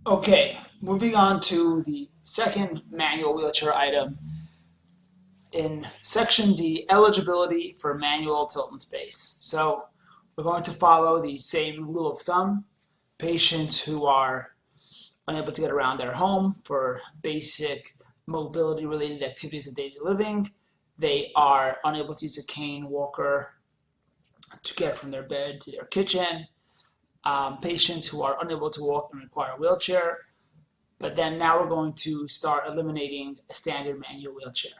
Okay, moving on to the second manual wheelchair item in section D, eligibility for manual tilt and space. So we're going to follow the same rule of thumb. Patients who are unable to get around their home for basic mobility related activities of daily living. They are unable to use a cane, walker to get from their bed to their kitchen. Patients who are unable to walk and require a wheelchair. But then now we're going to start eliminating a standard manual wheelchair.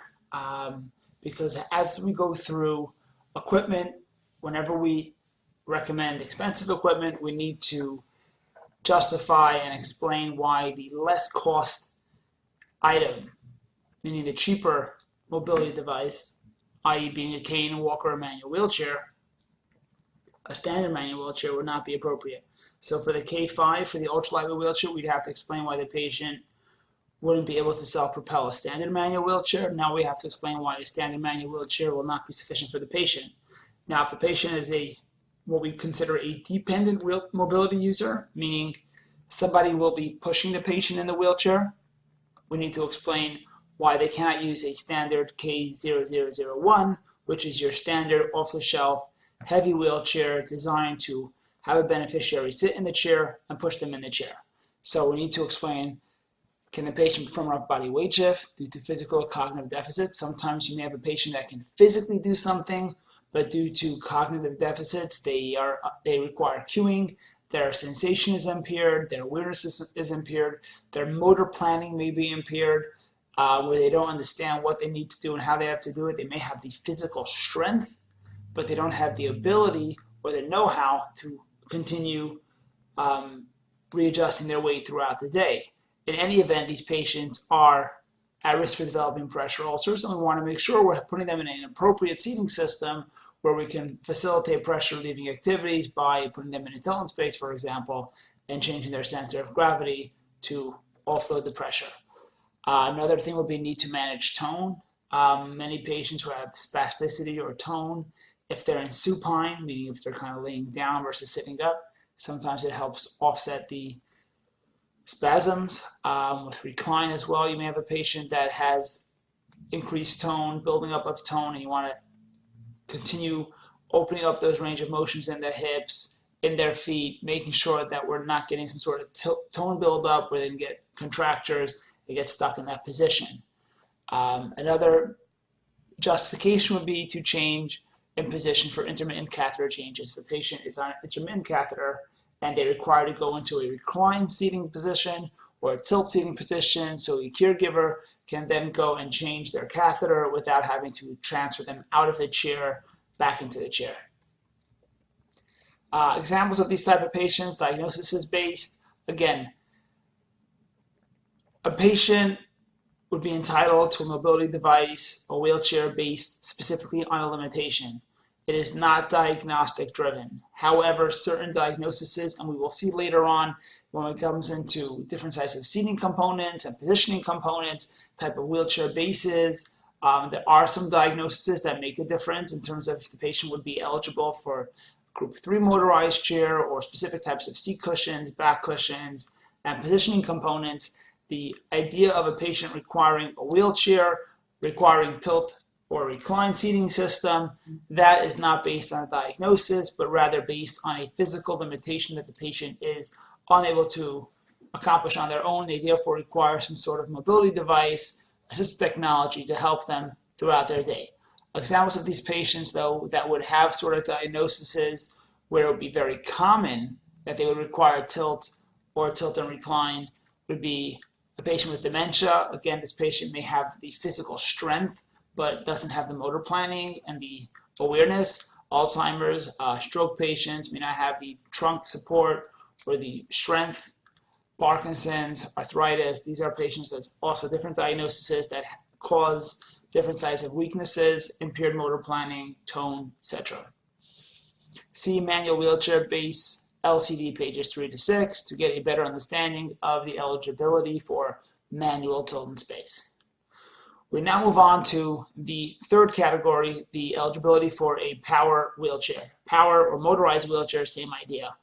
Because as we go through equipment, whenever we recommend expensive equipment, we need to justify and explain why the less cost item, meaning the cheaper mobility device, i.e. being a cane, walker, or manual wheelchair, a standard manual wheelchair would not be appropriate. So for the K5, for the ultra-lightweight wheelchair, we'd have to explain why the patient wouldn't be able to self-propel a standard manual wheelchair. Now we have to explain why a standard manual wheelchair will not be sufficient for the patient. Now, if the patient is what we consider a dependent mobility user, meaning somebody will be pushing the patient in the wheelchair, we need to explain why they cannot use a standard K0001, which is your standard off-the-shelf heavy wheelchair designed to have a beneficiary sit in the chair and push them in the chair. So we need to explain, can the patient perform an upper body weight shift due to physical or cognitive deficits? Sometimes you may have a patient that can physically do something, but due to cognitive deficits, they require cueing, their sensation is impaired, their awareness is impaired, their motor planning may be impaired, where they don't understand what they need to do and how they have to do it. They may have the physical strength, but they don't have the ability or the know-how to continue readjusting their weight throughout the day. In any event, these patients are at risk for developing pressure ulcers, and we want to make sure we're putting them in an appropriate seating system where we can facilitate pressure relieving activities by putting them in a tilt and space, for example, and changing their center of gravity to offload the pressure. Another thing would be need to manage tone. Many patients who have spasticity or tone, if they're in supine, meaning if they're kind of laying down versus sitting up, sometimes it helps offset the spasms. With recline as well, you may have a patient that has increased tone, building up of tone, and you want to continue opening up those range of motions in their hips, in their feet, making sure that we're not getting some sort of tone buildup where they can get contractures, they get stuck in that position. Another justification would be to change in position for intermittent catheter changes. If the patient is on an intermittent catheter and they require to go into a reclined seating position or a tilt seating position, so a caregiver can then go and change their catheter without having to transfer them out of the chair back into the chair. Examples of these type of patients, diagnosis is based. Again, a patient would be entitled to a mobility device, a wheelchair based specifically on a limitation. It is not diagnostic driven. However, certain diagnoses, and we will see later on when it comes into different types of seating components and positioning components, type of wheelchair bases, there are some diagnoses that make a difference in terms of if the patient would be eligible for group 3 motorized chair or specific types of seat cushions, back cushions, and positioning components. The idea of a patient requiring a wheelchair, requiring tilt or recline seating system, that is not based on a diagnosis, but rather based on a physical limitation that the patient is unable to accomplish on their own. They therefore require some sort of mobility device, assistive technology to help them throughout their day. Examples of these patients, though, that would have sort of diagnoses where it would be very common that they would require tilt or tilt and recline would be a patient with dementia. Again, this patient may have the physical strength, but doesn't have the motor planning and the awareness. Alzheimer's, stroke patients may not have the trunk support or the strength. Parkinson's, arthritis, these are patients that also different diagnoses that cause different sizes of weaknesses, impaired motor planning, tone, etc. See manual wheelchair base LCD pages 3 to 6 to get a better understanding of the eligibility for manual tilt and space. We now move on to the third category, the eligibility for a power wheelchair. Power or motorized wheelchair, same idea.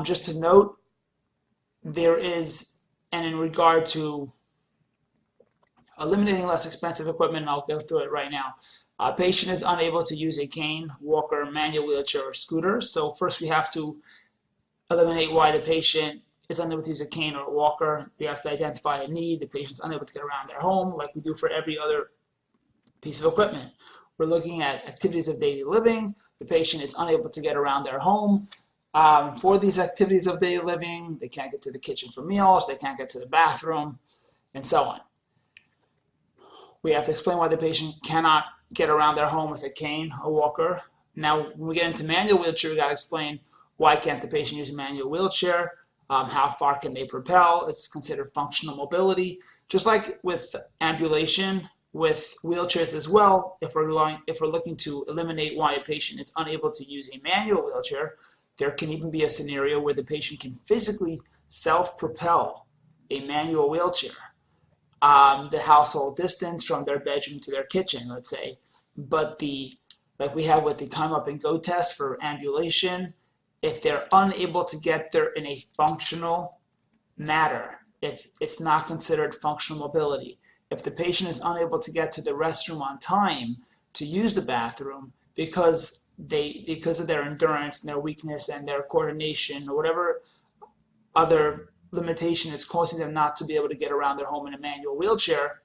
Just to note, there is, and in regard to eliminating less expensive equipment, I'll go through it right now. A patient is unable to use a cane, walker, manual wheelchair, or scooter. So first we have to eliminate why the patient is unable to use a cane or a walker. We have to identify a need. The patient's unable to get around their home like we do for every other piece of equipment. We're looking at activities of daily living. The patient is unable to get around their home. For these activities of daily living, they can't get to the kitchen for meals, they can't get to the bathroom, and so on. We have to explain why the patient cannot get around their home with a cane, a walker. Now, when we get into manual wheelchair, we got to explain why can't the patient use a manual wheelchair, how far can they propel, it's considered functional mobility. Just like with ambulation, with wheelchairs as well, if we're looking to eliminate why a patient is unable to use a manual wheelchair, there can even be a scenario where the patient can physically self-propel a manual wheelchair. The household distance from their bedroom to their kitchen, let's say. But like we have with the time up and go test for ambulation, if they're unable to get there in a functional manner, if it's not considered functional mobility, if the patient is unable to get to the restroom on time to use the bathroom because of their endurance and their weakness and their coordination or whatever other limitation is causing them not to be able to get around their home in a manual wheelchair,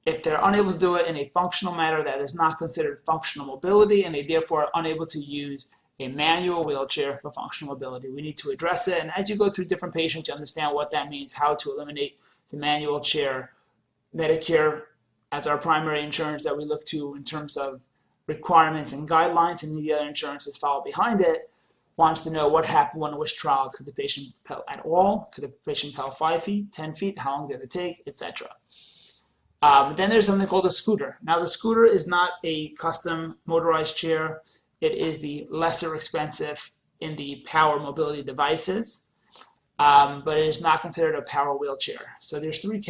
if they're unable to do it in a functional manner that is not considered functional mobility and they therefore are unable to use a manual wheelchair for functional mobility, we need to address it. And as you go through different patients, you understand what that means, how to eliminate the manual chair. Medicare, as our primary insurance that we look to in terms of requirements and guidelines, and the other insurances follow behind it, wants to know what happened when it was trialed. Could the patient propel at all? Could the patient propel 5 feet, 10 feet? How long did it take, etc. Then there's something called a scooter. Now the scooter is not a custom motorized chair. It is the lesser expensive in the power mobility devices, but it is not considered a power wheelchair. So there's three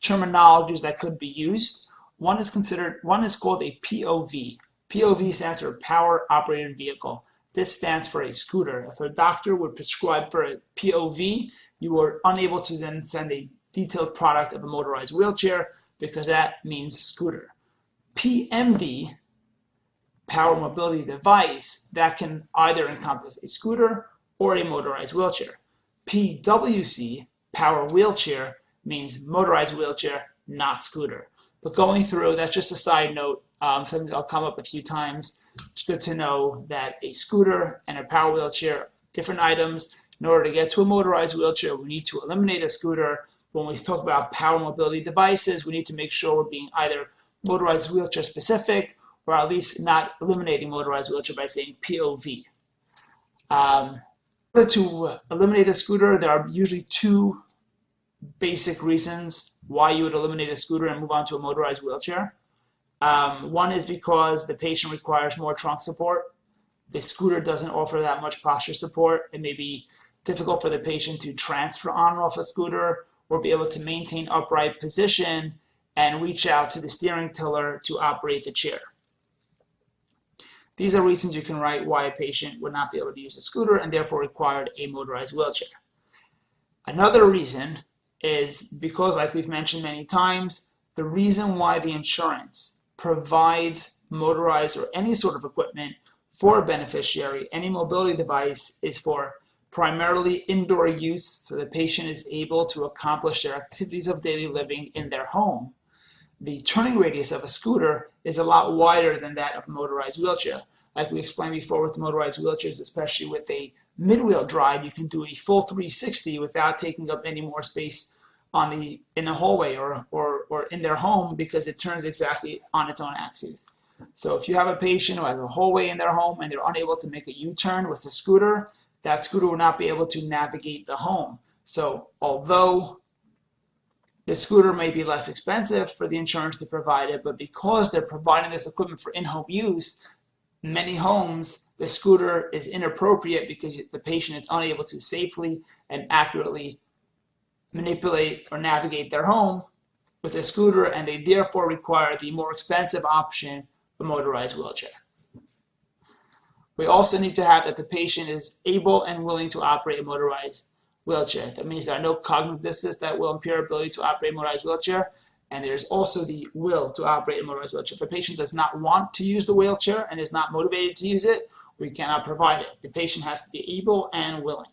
terminologies that could be used. One is called a POV. POV stands for Power Operated Vehicle. This stands for a scooter. If a doctor would prescribe for a POV, you are unable to then send a detailed product of a motorized wheelchair because that means scooter. PMD, Power Mobility Device, that can either encompass a scooter or a motorized wheelchair. PWC, Power Wheelchair, means motorized wheelchair, not scooter. But going through, that's just a side note, something that'll come up a few times. It's good to know that a scooter and a power wheelchair, different items. In order to get to a motorized wheelchair, we need to eliminate a scooter. When we talk about power mobility devices, we need to make sure we're being either motorized wheelchair specific or at least not eliminating motorized wheelchair by saying POV. In order to eliminate a scooter, there are usually two basic reasons why you would eliminate a scooter and move on to a motorized wheelchair. One is because the patient requires more trunk support. The scooter doesn't offer that much posture support. It may be difficult for the patient to transfer on and off a scooter or be able to maintain upright position and reach out to the steering tiller to operate the chair. These are reasons you can write why a patient would not be able to use a scooter and therefore required a motorized wheelchair. Another reason is because, like we've mentioned many times, the reason why the insurance provides motorized or any sort of equipment for a beneficiary, any mobility device, is for primarily indoor use so the patient is able to accomplish their activities of daily living in their home. The turning radius of a scooter is a lot wider than that of a motorized wheelchair. Like we explained before with motorized wheelchairs, especially with a mid-wheel drive, you can do a full 360 without taking up any more space in the hallway or in their home because it turns exactly on its own axis. So if you have a patient who has a hallway in their home and they're unable to make a U-turn with a scooter, that scooter will not be able to navigate the home. So although the scooter may be less expensive for the insurance to provide it, but because they're providing this equipment for in-home use, in many homes, the scooter is inappropriate because the patient is unable to safely and accurately manipulate or navigate their home with a scooter, and they therefore require the more expensive option, the motorized wheelchair. We also need to have that the patient is able and willing to operate a motorized wheelchair. That means there are no cognitive deficits that will impair ability to operate a motorized wheelchair. And there's also the will to operate a motorized wheelchair. If a patient does not want to use the wheelchair and is not motivated to use it, we cannot provide it. The patient has to be able and willing.